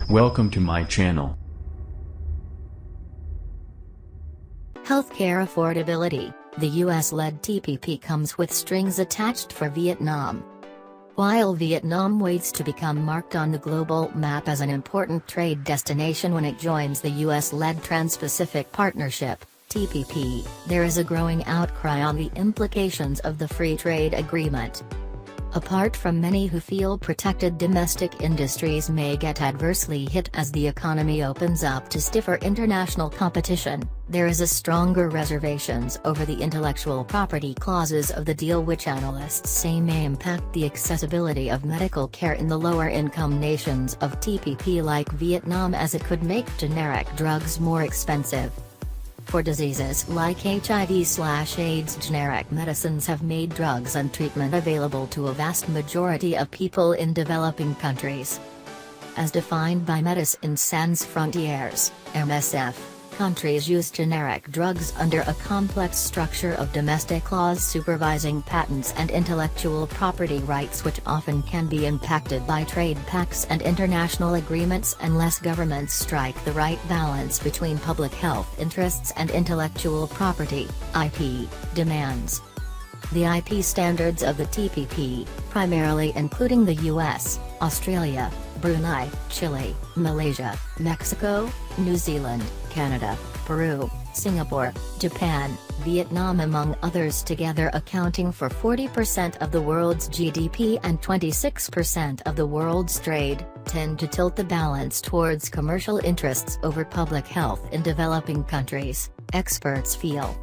Welcome to my channel. Healthcare affordability. The US-led TPP comes with strings attached for Vietnam. While Vietnam waits to become marked on the global map as an important trade destination when it joins the US-led Trans-Pacific Partnership, TPP, there is a growing outcry on the implications of the free trade agreement. Apart from many who feel protected domestic industries may get adversely hit as the economy opens up to stiffer international competition, there is a stronger reservations over the intellectual property clauses of the deal, which analysts say may impact the accessibility of medical care in the lower-income nations of TPP like Vietnam, as it could make generic drugs more expensive. For diseases like HIV/AIDS, generic medicines have made drugs and treatment available to a vast majority of people in developing countries. As defined by Médecins Sans Frontières, MSF, countries use generic drugs under a complex structure of domestic laws supervising patents and intellectual property rights, which often can be impacted by trade pacts and international agreements unless governments strike the right balance between public health interests and intellectual property (IP) demands. The IP standards of the TPP, primarily including the US, Australia, Brunei, Chile, Malaysia, Mexico, New Zealand, Canada, Peru, Singapore, Japan, Vietnam among others, together accounting for 40% of the world's GDP and 26% of the world's trade, tend to tilt the balance towards commercial interests over public health in developing countries, experts feel.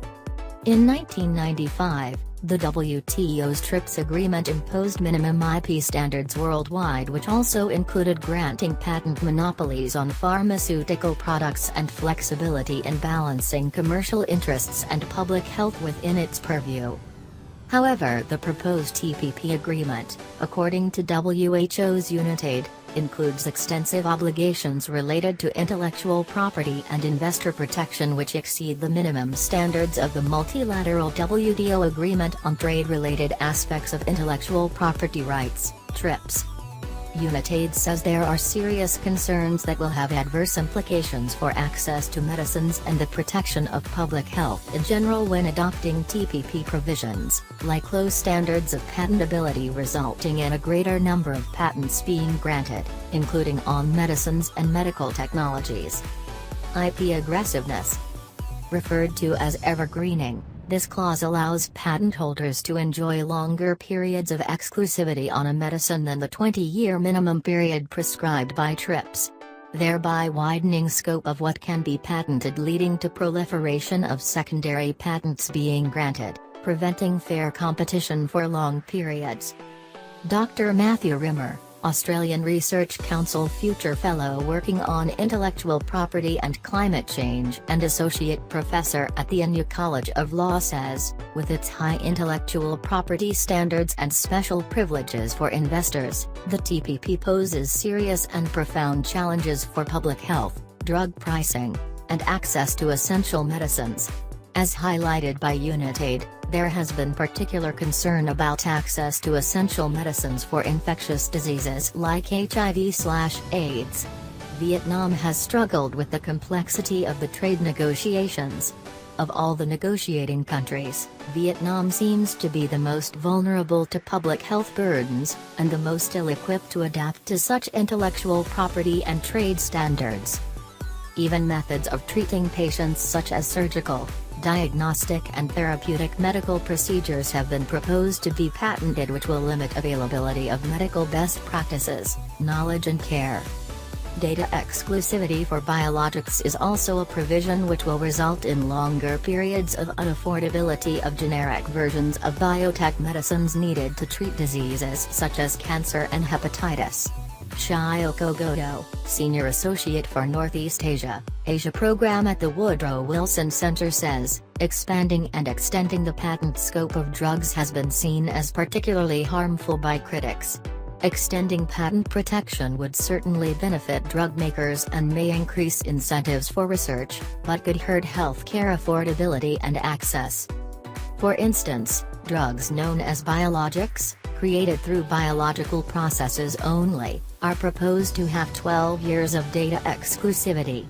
In 1995, the WTO's TRIPS agreement imposed minimum IP standards worldwide, which also included granting patent monopolies on pharmaceutical products and flexibility in balancing commercial interests and public health within its purview. However, the proposed TPP agreement, according to WHO's UNITAID, includes extensive obligations related to intellectual property and investor protection which exceed the minimum standards of the multilateral WTO Agreement on Trade-Related Aspects of Intellectual Property Rights, TRIPS. UNITAID says there are serious concerns that will have adverse implications for access to medicines and the protection of public health in general when adopting TPP provisions, like low standards of patentability resulting in a greater number of patents being granted, including on medicines and medical technologies. IP aggressiveness. Referred to as evergreening, this clause allows patent holders to enjoy longer periods of exclusivity on a medicine than the 20-year minimum period prescribed by TRIPS, thereby widening scope of what can be patented, leading to proliferation of secondary patents being granted, preventing fair competition for long periods. Dr. Matthew Rimmer, Australian Research Council Future Fellow working on intellectual property and climate change and Associate Professor at the NU College of Law, says, with its high intellectual property standards and special privileges for investors, the TPP poses serious and profound challenges for public health, drug pricing, and access to essential medicines. As highlighted by UNITAID, there has been particular concern about access to essential medicines for infectious diseases like HIV/AIDS. Vietnam has struggled with the complexity of the trade negotiations. Of all the negotiating countries, Vietnam seems to be the most vulnerable to public health burdens, and the most ill-equipped to adapt to such intellectual property and trade standards. Even methods of treating patients such as surgical, diagnostic and therapeutic medical procedures have been proposed to be patented, which will limit availability of medical best practices, knowledge and care. Data exclusivity for biologics is also a provision which will result in longer periods of unaffordability of generic versions of biotech medicines needed to treat diseases such as cancer and hepatitis. Shioko Goto, Senior Associate for Northeast Asia Program at the Woodrow Wilson Center, says, expanding and extending the patent scope of drugs has been seen as particularly harmful by critics. Extending patent protection would certainly benefit drug makers and may increase incentives for research, but could hurt healthcare affordability and access. For instance, Drugs known as biologics, created through biological processes only, are proposed to have 12 years of data exclusivity.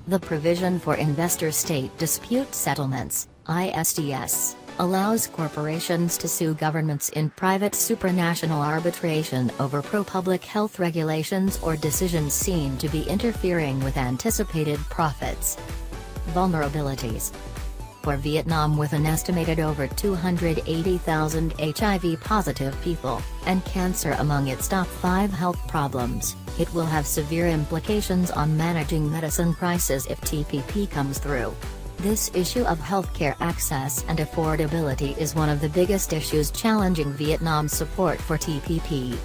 The provision for investor-state dispute settlements, ISDS, allows corporations to sue governments in private supranational arbitration over pro-public health regulations or decisions seen to be interfering with anticipated profits. Vulnerabilities. For Vietnam, with an estimated over 280,000 HIV-positive people, and cancer among its top 5 health problems, it will have severe implications on managing medicine prices if TPP comes through. This issue of healthcare access and affordability is one of the biggest issues challenging Vietnam's support for TPP.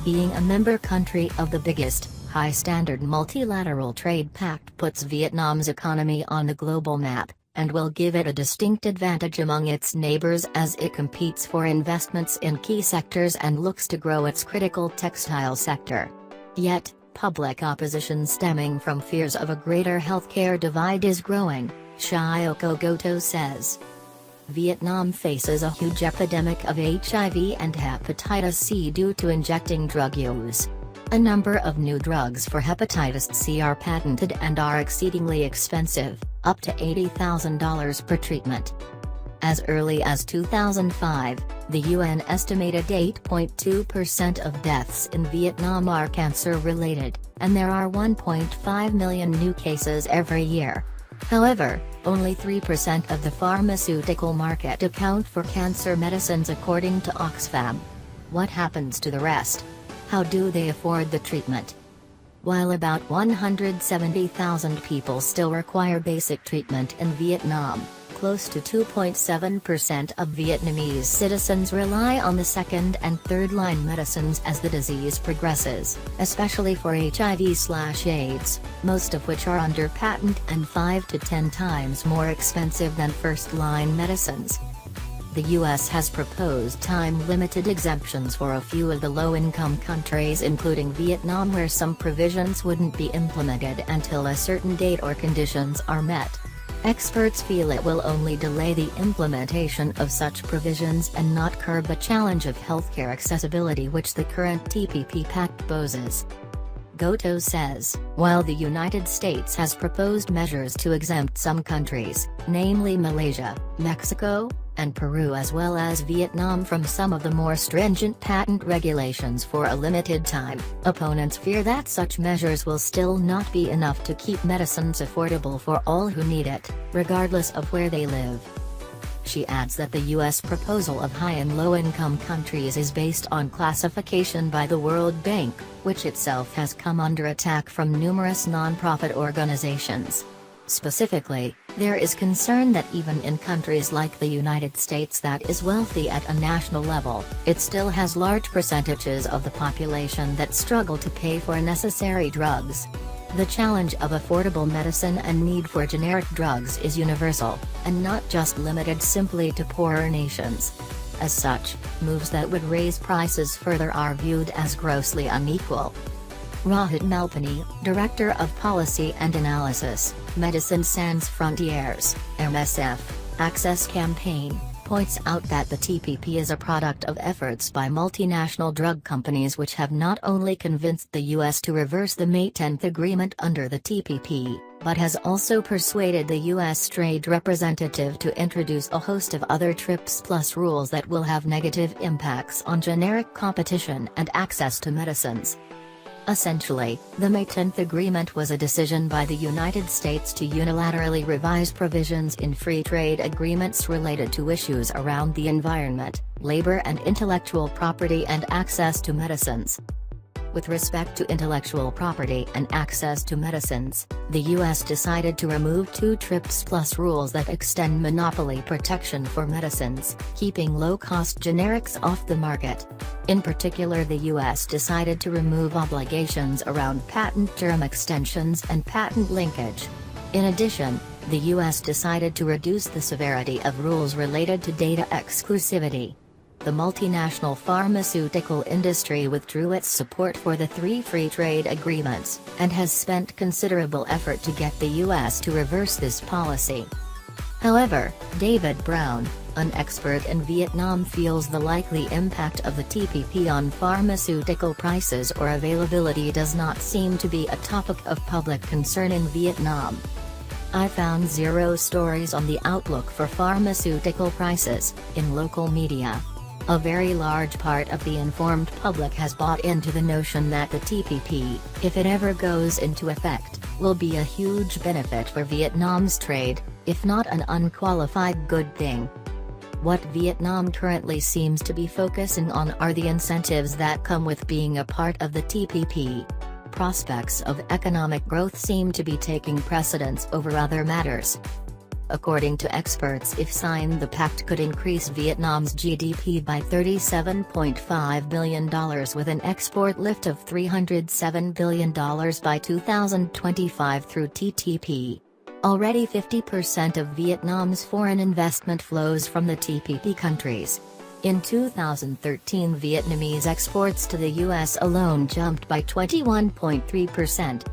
Being a member country of the biggest, high-standard multilateral trade pact puts Vietnam's economy on the global map, and will give it a distinct advantage among its neighbors as it competes for investments in key sectors and looks to grow its critical textile sector. Yet, public opposition stemming from fears of a greater healthcare divide is growing, Shioko Goto says. Vietnam faces a huge epidemic of HIV and hepatitis C due to injecting drug use. A number of new drugs for hepatitis C are patented and are exceedingly expensive, up to $80,000 per treatment. As early as 2005, the UN estimated 8.2% of deaths in Vietnam are cancer-related, and there are 1.5 million new cases every year. However, only 3% of the pharmaceutical market account for cancer medicines according to Oxfam. What happens to the rest? How do they afford the treatment? While about 170,000 people still require basic treatment in Vietnam, close to 2.7% of Vietnamese citizens rely on the second and third-line medicines as the disease progresses, especially for HIV/AIDS, most of which are under patent and 5 to 10 times more expensive than first-line medicines. The U.S. has proposed time-limited exemptions for a few of the low-income countries, including Vietnam, where some provisions wouldn't be implemented until a certain date or conditions are met. Experts feel it will only delay the implementation of such provisions and not curb the challenge of healthcare accessibility which the current TPP pact poses. Goto says, while the United States has proposed measures to exempt some countries, namely Malaysia, Mexico, and Peru as well as Vietnam, from some of the more stringent patent regulations for a limited time, opponents fear that such measures will still not be enough to keep medicines affordable for all who need it, regardless of where they live. She adds that the U.S. proposal of high and low-income countries is based on classification by the World Bank, which itself has come under attack from numerous non-profit organizations. Specifically, there is concern that even in countries like the United States that is wealthy at a national level, it still has large percentages of the population that struggle to pay for necessary drugs. The challenge of affordable medicine and need for generic drugs is universal, and not just limited simply to poorer nations. As such, moves that would raise prices further are viewed as grossly unequal. Rohit Malpani, Director of Policy and Analysis, Médecins Sans Frontières, MSF, Access Campaign, points out that the TPP is a product of efforts by multinational drug companies which have not only convinced the U.S. to reverse the May 10th agreement under the TPP, but has also persuaded the U.S. Trade Representative to introduce a host of other TRIPS Plus rules that will have negative impacts on generic competition and access to medicines. Essentially, the May 10th agreement was a decision by the United States to unilaterally revise provisions in free trade agreements related to issues around the environment, labor and intellectual property and access to medicines. With respect to intellectual property and access to medicines, the U.S. decided to remove 2 TRIPS Plus rules that extend monopoly protection for medicines, keeping low-cost generics off the market. In particular, the U.S. decided to remove obligations around patent term extensions and patent linkage. In addition, the U.S. decided to reduce the severity of rules related to data exclusivity. The multinational pharmaceutical industry withdrew its support for the 3 free trade agreements, and has spent considerable effort to get the U.S. to reverse this policy. However, David Brown, an expert in Vietnam, feels the likely impact of the TPP on pharmaceutical prices or availability does not seem to be a topic of public concern in Vietnam. I found zero stories on the outlook for pharmaceutical prices in local media. A very large part of the informed public has bought into the notion that the TPP, if it ever goes into effect, will be a huge benefit for Vietnam's trade, if not an unqualified good thing. What Vietnam currently seems to be focusing on are the incentives that come with being a part of the TPP. Prospects of economic growth seem to be taking precedence over other matters. According to experts, if signed, the pact could increase Vietnam's GDP by $37.5 billion with an export lift of $307 billion by 2025 through TTP. Already 50% of Vietnam's foreign investment flows from the TPP countries. In 2013, Vietnamese exports to the US alone jumped by 21.3%.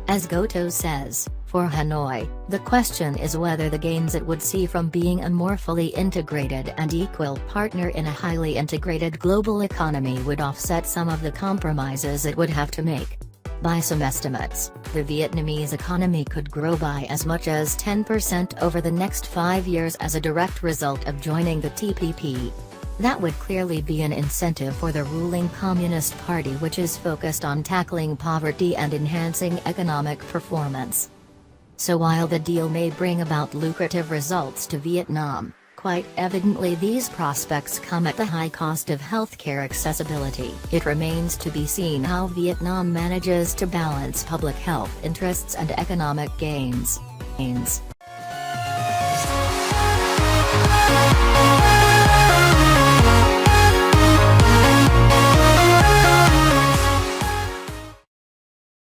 As Goto says, for Hanoi, the question is whether the gains it would see from being a more fully integrated and equal partner in a highly integrated global economy would offset some of the compromises it would have to make. By some estimates, the Vietnamese economy could grow by as much as 10% over the next 5 years as a direct result of joining the TPP. That would clearly be an incentive for the ruling Communist Party, which is focused on tackling poverty and enhancing economic performance. So while the deal may bring about lucrative results to Vietnam, quite evidently these prospects come at the high cost of healthcare accessibility. It remains to be seen how Vietnam manages to balance public health interests and economic gains.